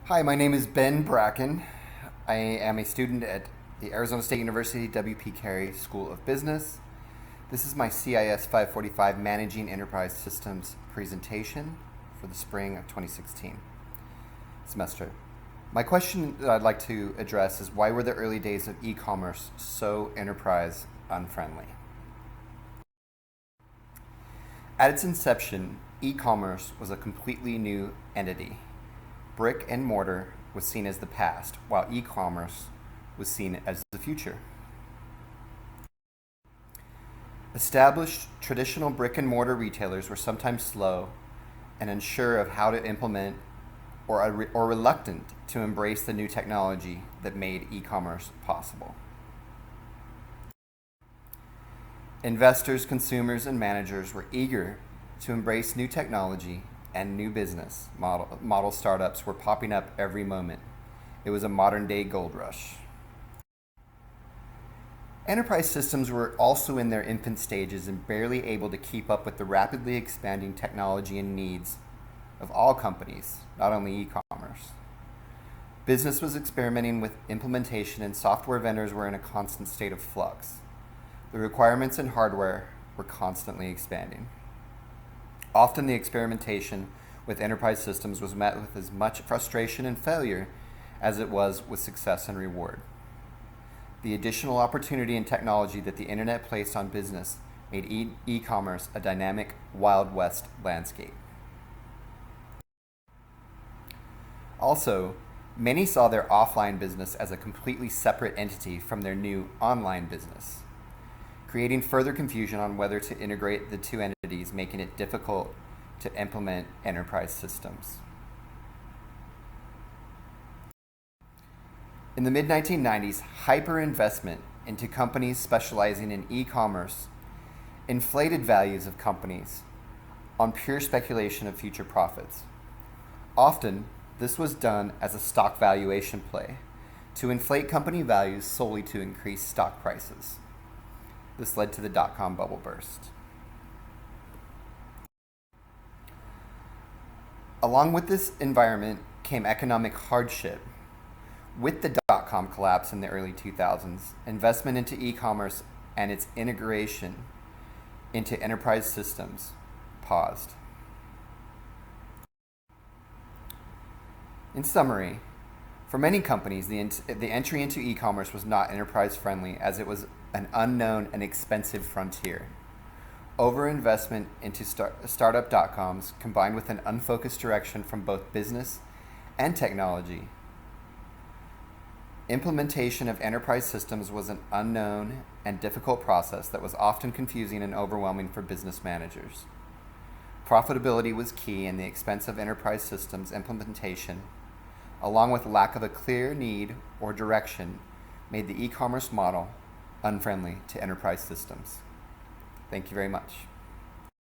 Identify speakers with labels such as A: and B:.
A: Hi, my name is Ben Bracken. I am a student at the Arizona State University W.P. Carey School of Business. This is my CIS 545 Managing Enterprise Systems presentation for the spring of 2016 semester. My question that I'd like to address is, why were the early days of e-commerce so enterprise unfriendly? At its inception, e-commerce was a completely new entity. Brick and mortar was seen as the past, while e-commerce was seen as the future. Established traditional brick and mortar retailers were sometimes slow and unsure of how to implement or reluctant to embrace the new technology that made e-commerce possible. Investors, consumers, and managers were eager to embrace new technology, and new business model startups were popping up every moment. It was a modern-day gold rush. Enterprise systems were also in their infant stages and barely able to keep up with the rapidly expanding technology and needs of all companies, not only e-commerce. Business was experimenting with implementation, and software vendors were in a constant state of flux. The requirements in hardware were constantly expanding. Often the experimentation with enterprise systems was met with as much frustration and failure as it was with success and reward. The additional opportunity and technology that the internet placed on business made e-commerce a dynamic Wild West landscape. Also, many saw their offline business as a completely separate entity from their new online business, creating further confusion on whether to integrate the two entities, making it difficult to implement enterprise systems. In the mid-1990s, hyper-investment into companies specializing in e-commerce inflated values of companies on pure speculation of future profits. Often, this was done as a stock valuation play to inflate company values solely to increase stock prices. This led to the dot-com bubble burst. Along with this environment came economic hardship. With the dot-com collapse in the early 2000s, investment into e-commerce and its integration into enterprise systems paused. In summary, for many companies, the entry into e-commerce was not enterprise-friendly, as it was an unknown and expensive frontier. Overinvestment into startup dot-coms, combined with an unfocused direction from both business and technology. Implementation of enterprise systems was an unknown and difficult process that was often confusing and overwhelming for business managers. Profitability was key, and the expense of enterprise systems implementation, along with lack of a clear need or direction, made the e-commerce model unfriendly to enterprise systems. Thank you very much.